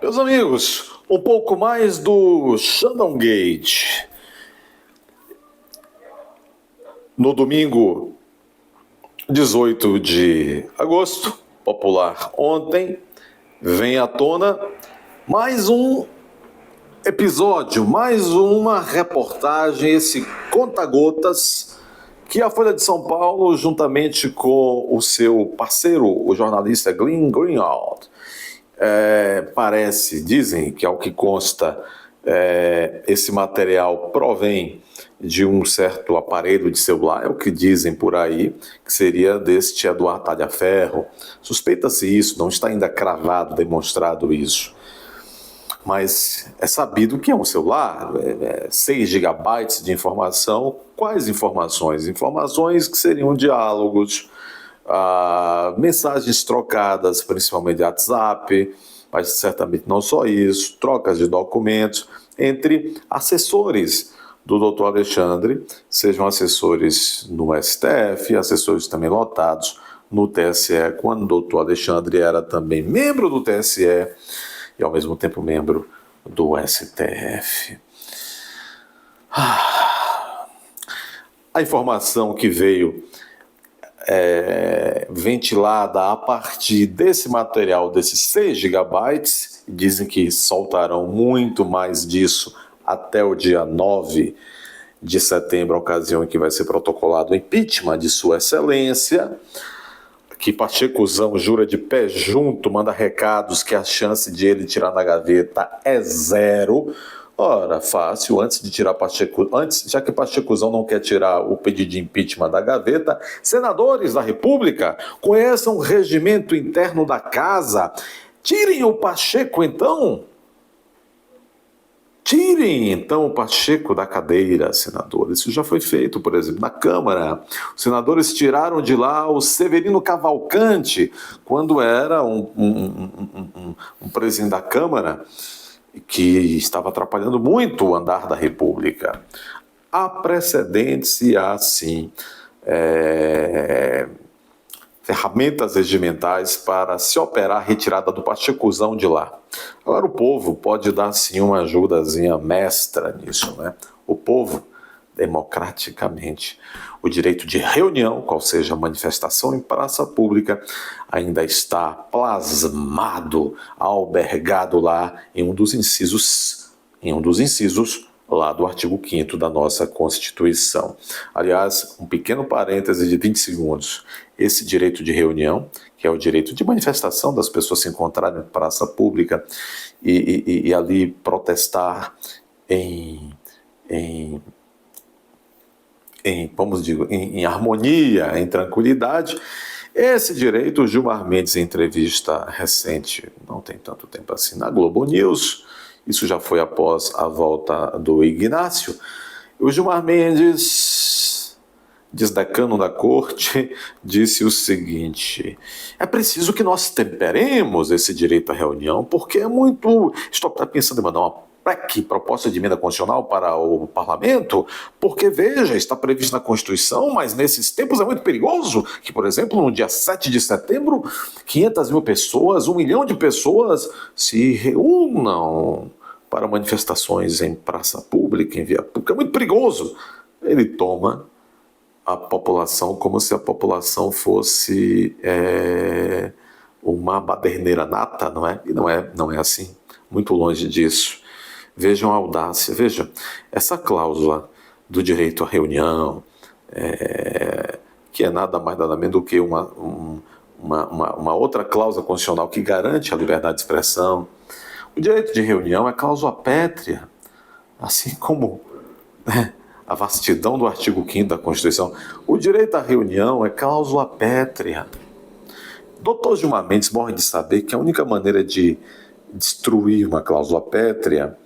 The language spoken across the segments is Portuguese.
Meus amigos, um pouco mais do Shandong Gate. No domingo 18 de agosto, popular ontem, vem à tona mais um episódio, mais uma reportagem, esse conta-gotas, que a Folha de São Paulo, juntamente com o seu parceiro, o jornalista Glenn Greenwald, dizem que ao que consta, esse material provém de um certo aparelho de celular, é o que dizem por aí, que seria deste Eduardo Talhaferro. Suspeita-se isso, não está ainda cravado, demonstrado isso. Mas é sabido que é um celular, 6 gigabytes de informação. Quais informações? Informações que seriam diálogos, mensagens trocadas, principalmente de WhatsApp, mas certamente não só isso, trocas de documentos entre assessores do doutor Alexandre, sejam assessores no STF, assessores também lotados no TSE, quando o doutor Alexandre era também membro do TSE e ao mesmo tempo membro do STF. A informação que veio ventilada a partir desse material, desses 6 gigabytes, dizem que soltarão muito mais disso até o dia 9 de setembro, a ocasião em que vai ser protocolado o impeachment de Sua Excelência, que Pachecozão jura de pé junto, manda recados que a chance de ele tirar na gaveta é zero. Ora, fácil, antes de tirar Pacheco, já que Pachecozão não quer tirar o pedido de impeachment da gaveta, senadores da República, conheçam o regimento interno da casa, tirem o Pacheco então. Tirem, então, o Pacheco da cadeira, senadores. Isso já foi feito, por exemplo, na Câmara. Os senadores tiraram de lá o Severino Cavalcante, quando era um presidente da Câmara que estava atrapalhando muito o andar da República. Há precedentes e há, sim, ferramentas regimentais para se operar a retirada do Pachecozão de lá. Agora o povo pode dar sim uma ajudazinha mestra nisso, né? O povo, democraticamente, o direito de reunião, qual seja a manifestação em praça pública, ainda está plasmado, albergado lá em um dos incisos lá do artigo 5º da nossa Constituição. Aliás, um pequeno parêntese de 20 segundos. Esse direito de reunião, que é o direito de manifestação das pessoas se encontrarem em praça pública e ali protestar em harmonia, em tranquilidade. Esse direito, o Gilmar Mendes, em entrevista recente, não tem tanto tempo assim, na Globo News, isso já foi após a volta do Ignácio, o Gilmar Mendes, desdecano da corte, disse o seguinte: é preciso que nós temperemos esse direito à reunião, porque é muito... Estou pensando em mandar uma PEC, proposta de emenda constitucional, para o parlamento, porque, veja, está previsto na Constituição, mas nesses tempos é muito perigoso que, por exemplo, no dia 7 de setembro, 500 mil pessoas, 1 milhão de pessoas se reúnam para manifestações em praça pública, em via pública. É muito perigoso. Ele toma a população como se a população fosse uma baderneira nata, não é? E não é assim, muito longe disso. Vejam a audácia, vejam, essa cláusula do direito à reunião, que é nada mais nada menos do que uma outra cláusula constitucional que garante a liberdade de expressão. O direito de reunião é cláusula pétrea, assim como a vastidão do artigo 5º da Constituição. O direito à reunião é cláusula pétrea. Dr. Gilmar Mendes morre de saber que a única maneira de destruir uma cláusula pétrea,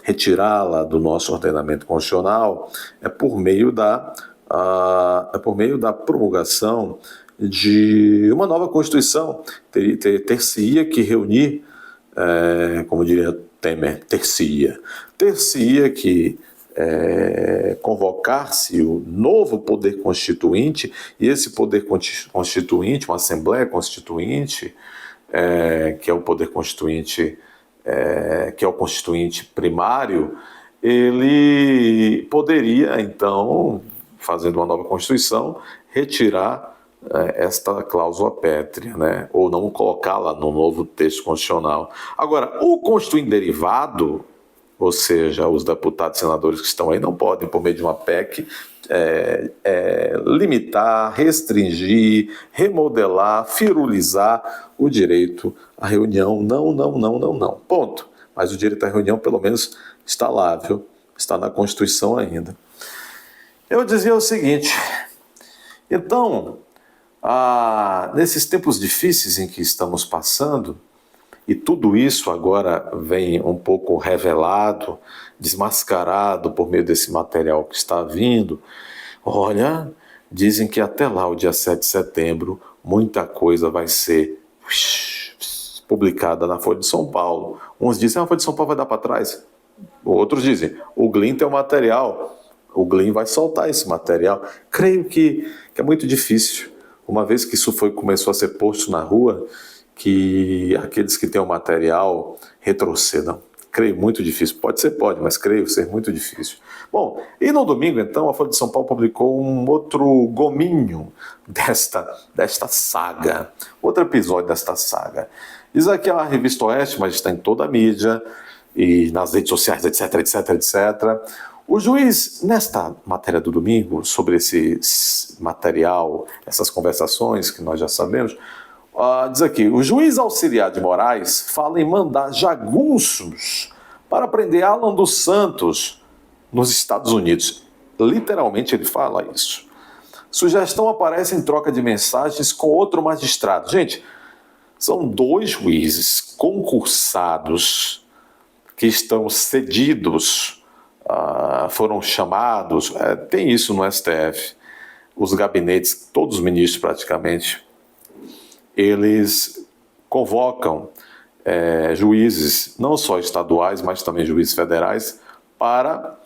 retirá-la do nosso ordenamento constitucional, é por meio da promulgação de uma nova Constituição. Ter-se-ia que reunir, como diria Temer, ter-se-ia que convocar-se o novo poder constituinte, e esse poder constituinte, uma Assembleia Constituinte, que é o poder constituinte que é o constituinte primário, ele poderia, então, fazendo uma nova Constituição, retirar esta cláusula pétrea, né? Ou não colocá-la no novo texto constitucional. Agora, o constituinte derivado, ou seja, os deputados e senadores que estão aí não podem, por meio de uma PEC, limitar, restringir, remodelar, firulizar o direito à reunião. Não, não, não, não, não. Ponto. Mas o direito à reunião, pelo menos, está lá, viu? Está na Constituição ainda. Eu dizia o seguinte, então, nesses tempos difíceis em que estamos passando, e tudo isso agora vem um pouco revelado, desmascarado por meio desse material que está vindo. Olha, dizem que até lá, o dia 7 de setembro, muita coisa vai ser publicada na Folha de São Paulo. Uns dizem, a Folha de São Paulo vai dar para trás. Outros dizem, o Glyn tem o material, o Glyn vai soltar esse material. Creio que é muito difícil, uma vez que isso começou a ser posto na rua, que aqueles que têm o material retrocedam. Creio muito difícil. Pode ser, pode, mas creio ser muito difícil. Bom, e no domingo, então, a Folha de São Paulo publicou um outro gominho desta saga, outro episódio desta saga. Diz aqui a Revista Oeste, mas está em toda a mídia, e nas redes sociais, etc, etc, etc. O juiz, nesta matéria do domingo, sobre esse material, essas conversações que nós já sabemos, diz aqui, o juiz auxiliar de Moraes fala em mandar jagunços para prender Alan dos Santos nos Estados Unidos. Literalmente ele fala isso. Sugestão aparece em troca de mensagens com outro magistrado. Gente, são 2 juízes concursados que estão cedidos, foram chamados, tem isso no STF, os gabinetes, todos os ministros praticamente, eles convocam juízes, não só estaduais, mas também juízes federais, para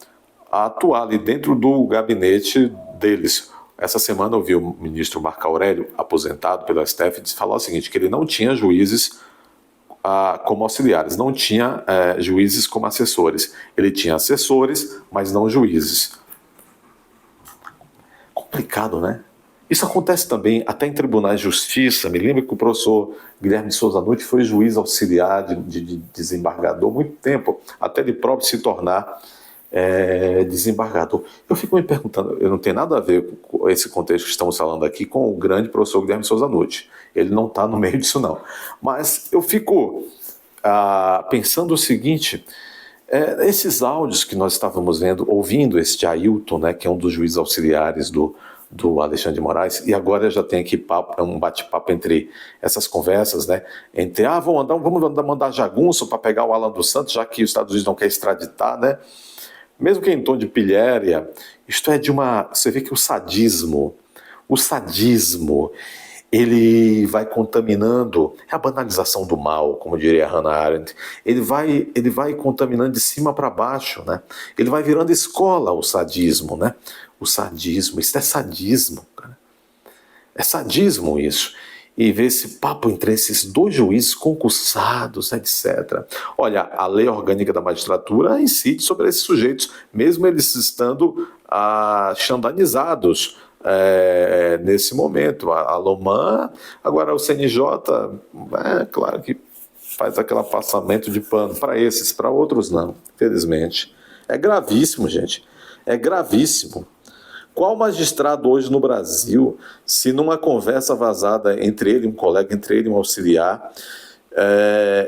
atuar ali dentro do gabinete deles. Essa semana eu vi o ministro Marco Aurélio, aposentado pelo STF, falar o seguinte, que ele não tinha juízes como auxiliares, não tinha juízes como assessores. Ele tinha assessores, mas não juízes. Complicado, né? Isso acontece também até em tribunais de justiça. Me lembro que o professor Guilherme de Souza Nutti foi juiz auxiliar de desembargador há muito tempo, até ele próprio se tornar desembargador. Eu fico me perguntando, eu não tenho nada a ver com esse contexto que estamos falando aqui com o grande professor Guilherme de Souza Nutti. Ele não está no meio disso não. Mas eu fico pensando o seguinte, esses áudios que nós estávamos ouvindo esse de Ailton, né, que é um dos juízes auxiliares do Alexandre de Moraes, e agora já tem aqui um bate-papo entre essas conversas, né? Entre, vamos mandar jagunço para pegar o Alan dos Santos, já que os Estados Unidos não quer extraditar, né? Mesmo que em tom de pilhéria, isto é de você vê que o sadismo, ele vai contaminando, é a banalização do mal, como diria Hannah Arendt, ele vai contaminando de cima para baixo, né? Ele vai virando escola, o sadismo, né? O sadismo, isso é sadismo, cara. É sadismo isso. E ver esse papo entre esses 2 juízes concursados, etc. Olha, a lei orgânica da magistratura incide sobre esses sujeitos, mesmo eles estando xandanizados nesse momento. A Loman, agora o CNJ, claro que faz aquele passamento de pano para esses, para outros não, infelizmente. É gravíssimo, gente, é gravíssimo. Qual magistrado hoje no Brasil, se numa conversa vazada entre ele e um colega, entre ele e um auxiliar,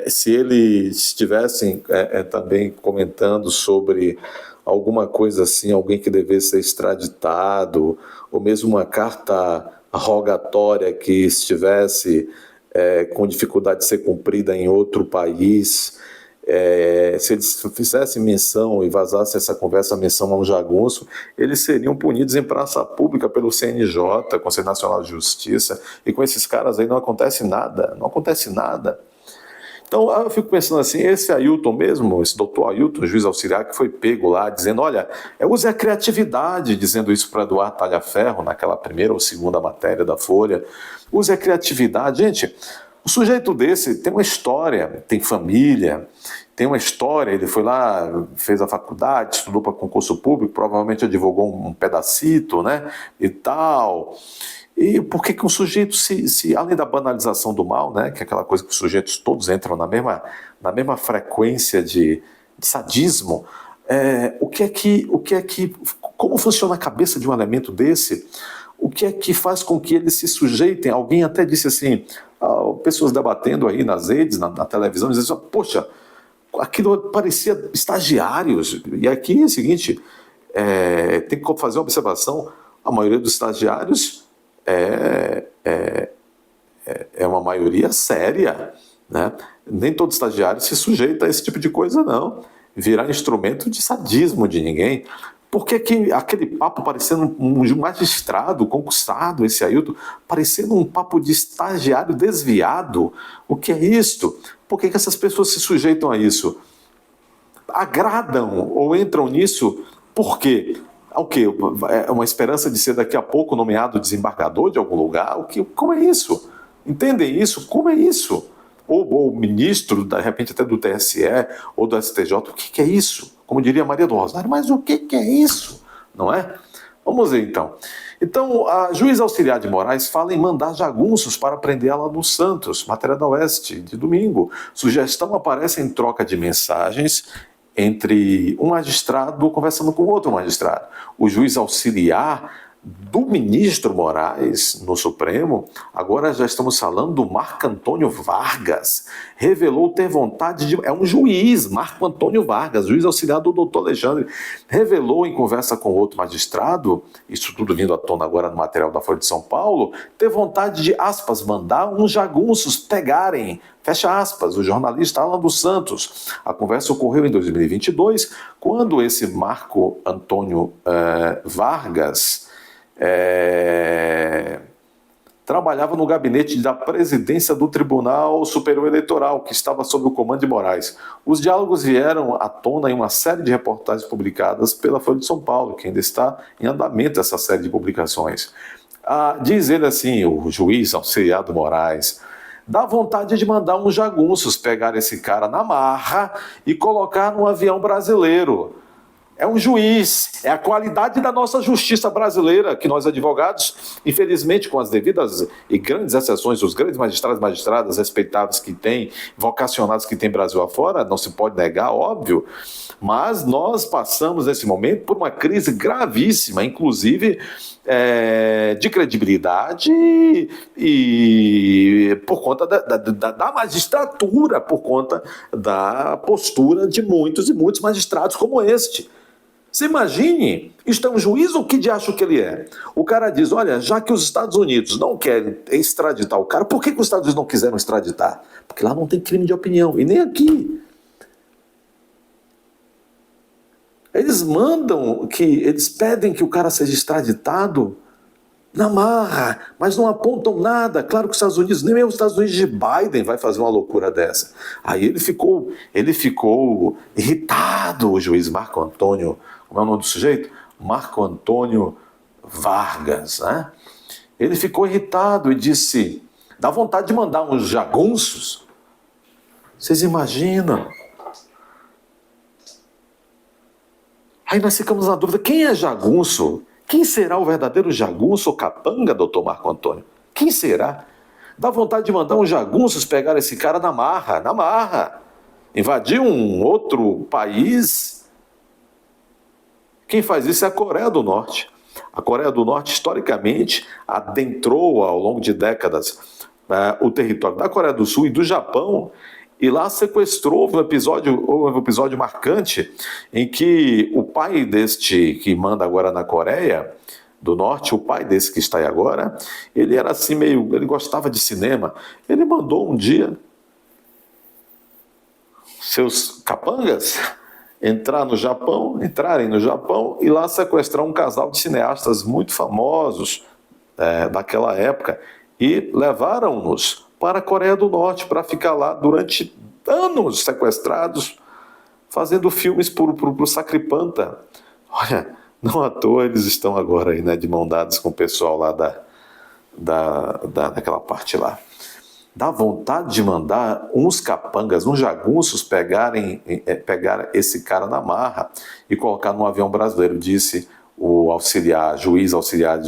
se eles estivessem também comentando sobre alguma coisa assim, alguém que devesse ser extraditado, ou mesmo uma carta rogatória que estivesse com dificuldade de ser cumprida em outro país, se eles fizessem menção e vazassem essa conversa, menção a um jagunço, eles seriam punidos em praça pública pelo CNJ, Conselho Nacional de Justiça, e com esses caras aí não acontece nada, não acontece nada. Então eu fico pensando assim, esse Ailton mesmo, esse doutor Ailton, juiz auxiliar, que foi pego lá, dizendo, olha, use a criatividade, dizendo isso para Eduardo Talhaferro, naquela primeira ou segunda matéria da Folha, use a criatividade. Gente, Um sujeito desse tem uma história, tem família, tem uma história, ele foi lá, fez a faculdade, estudou para concurso público, provavelmente advogou um pedacito, né, e tal. E por que que um sujeito, além da banalização do mal, né, que é aquela coisa que os sujeitos todos entram na mesma frequência de sadismo, como funciona a cabeça de um elemento desse? O que é que faz com que eles se sujeitem? Alguém até disse assim, pessoas debatendo aí nas redes, na televisão, dizendo assim, poxa, aquilo parecia estagiários. E aqui é o seguinte, tem que fazer uma observação, a maioria dos estagiários é uma maioria séria, né? Nem todo estagiário se sujeita a esse tipo de coisa, não. Virar instrumento de sadismo de ninguém. Por que aquele papo parecendo um magistrado concursado, esse Ailton, parecendo um papo de estagiário desviado? O que é isto? Por que essas pessoas se sujeitam a isso? Agradam ou entram nisso por quê? O quê? É uma esperança de ser daqui a pouco nomeado desembargador de algum lugar? Como é isso? Entendem isso? Como é isso? Ou ministro, de repente até do TSE ou do STJ, o que é isso? Como diria Maria do Rosário, mas o que é isso? Não é? Vamos ver então. Então, a juiz auxiliar de Moraes fala em mandar jagunços para prender ela no Santos, matéria da Oeste, de domingo. Sugestão aparece em troca de mensagens entre um magistrado conversando com outro magistrado. O juiz auxiliar do ministro Moraes no Supremo, agora já estamos falando do Marco Antônio Vargas, revelou ter vontade de... É um juiz, Marco Antônio Vargas, juiz auxiliar do doutor Alexandre, revelou em conversa com outro magistrado, isso tudo vindo à tona agora no material da Folha de São Paulo, ter vontade de, aspas, mandar uns jagunços pegarem, fecha aspas, o jornalista Alan dos Santos. A conversa ocorreu em 2022, quando esse Marco Antônio Vargas trabalhava no gabinete da presidência do Tribunal Superior Eleitoral, que estava sob o comando de Moraes. Os diálogos vieram à tona em uma série de reportagens publicadas pela Folha de São Paulo, que ainda está em andamento essa série de publicações. Diz ele assim, o juiz auxiliar do Moraes, dá vontade de mandar uns jagunços pegar esse cara na marra e colocar num avião brasileiro. É um juiz, é a qualidade da nossa justiça brasileira, que nós advogados, infelizmente com as devidas e grandes exceções, os grandes magistrados e magistradas respeitáveis que tem, vocacionados que tem Brasil afora, não se pode negar, óbvio, mas nós passamos nesse momento por uma crise gravíssima, inclusive de credibilidade e por conta da magistratura, por conta da postura de muitos e muitos magistrados como este. Você imagine, isto é um juiz ou que de acho que ele é? O cara diz, olha, já que os Estados Unidos não querem extraditar o cara, por que os Estados Unidos não quiseram extraditar? Porque lá não tem crime de opinião, e nem aqui. Eles pedem que o cara seja extraditado na marra, mas não apontam nada. Claro que os Estados Unidos, nem mesmo os Estados Unidos de Biden vai fazer uma loucura dessa. Aí ele ficou irritado, o juiz Marco Antônio, como é o nome do sujeito? Marco Antônio Vargas, né? Ele ficou irritado e disse, dá vontade de mandar uns jagunços? Vocês imaginam? Aí nós ficamos na dúvida, quem é jagunço? Quem será o verdadeiro jagunço ou capanga, doutor Marco Antônio? Quem será? Dá vontade de mandar uns jagunços pegar esse cara na marra. Invadir um outro país. Quem faz isso é a Coreia do Norte. A Coreia do Norte, historicamente, adentrou ao longo de décadas o território da Coreia do Sul e do Japão, e lá sequestrou. Houve um episódio marcante em que o pai deste que manda agora na Coreia do Norte, o pai desse que está aí agora, ele era assim ele gostava de cinema. Ele mandou um dia seus capangas entrarem no Japão e lá sequestrar um casal de cineastas muito famosos daquela época e levaram-nos para a Coreia do Norte para ficar lá durante anos sequestrados, fazendo filmes para o Sacripanta. Olha, não à toa eles estão agora aí, né, de mão dadas com o pessoal lá daquela parte lá. Dá vontade de mandar uns capangas, uns jagunços pegar esse cara na marra e colocar num avião brasileiro, disse o juiz auxiliar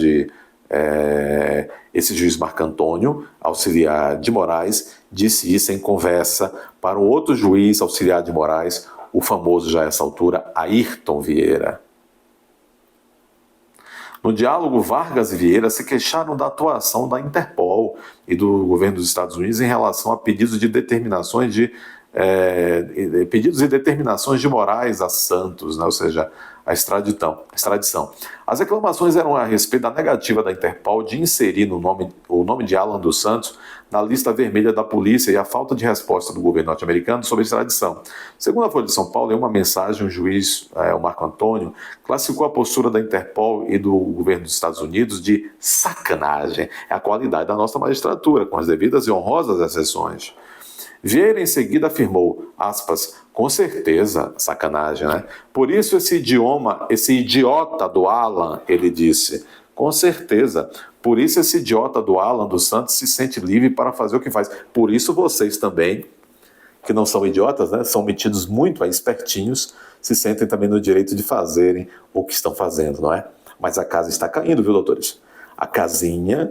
esse juiz Marco Antônio, auxiliar de Moraes, disse isso em conversa para o outro juiz auxiliar de Moraes, o famoso já a essa altura, Ayrton Vieira. No diálogo, Vargas e Vieira se queixaram da atuação da Interpol e do governo dos Estados Unidos em relação a pedidos e determinações de Moraes a Santos, né? Ou seja, a extradição. As reclamações eram a respeito da negativa da Interpol de inserir o nome de Alan dos Santos na lista vermelha da polícia e a falta de resposta do governo norte-americano sobre a extradição. Segundo a Folha de São Paulo, em uma mensagem, o juiz, o Marco Antônio, classificou a postura da Interpol e do governo dos Estados Unidos de sacanagem. É a qualidade da nossa magistratura, com as devidas e honrosas exceções. Vieira, em seguida, afirmou, aspas, com certeza, sacanagem, né? Por isso esse idiota do Alan, ele disse, com certeza, por isso esse idiota do Alan dos Santos se sente livre para fazer o que faz. Por isso vocês também, que não são idiotas, né? São metidos muito espertinhos, se sentem também no direito de fazerem o que estão fazendo, não é? Mas a casa está caindo, viu, doutores? A casinha,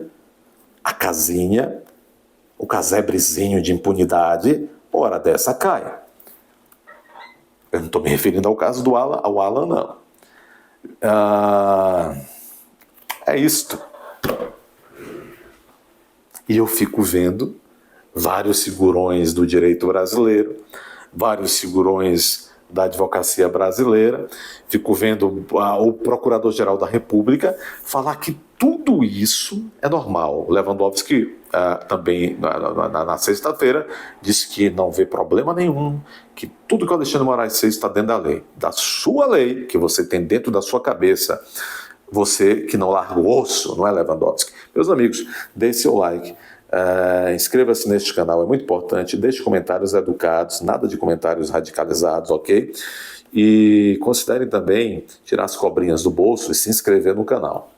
o casebrezinho de impunidade, hora dessa cai. Eu não estou me referindo ao caso ao Alan, não. É isto. E eu fico vendo vários figurões do direito brasileiro, vários figurões da advocacia brasileira, fico vendo o Procurador-Geral da República falar que tudo isso é normal. Lewandowski também na sexta-feira disse que não vê problema nenhum, que tudo que o Alexandre de Moraes fez está dentro da lei, da sua lei, que você tem dentro da sua cabeça. Você que não larga o osso, não é, Lewandowski? Meus amigos, deixe seu like. Inscreva-se neste canal, é muito importante. Deixe comentários educados, nada de comentários radicalizados, ok? E considerem também tirar as cobrinhas do bolso e se inscrever no canal.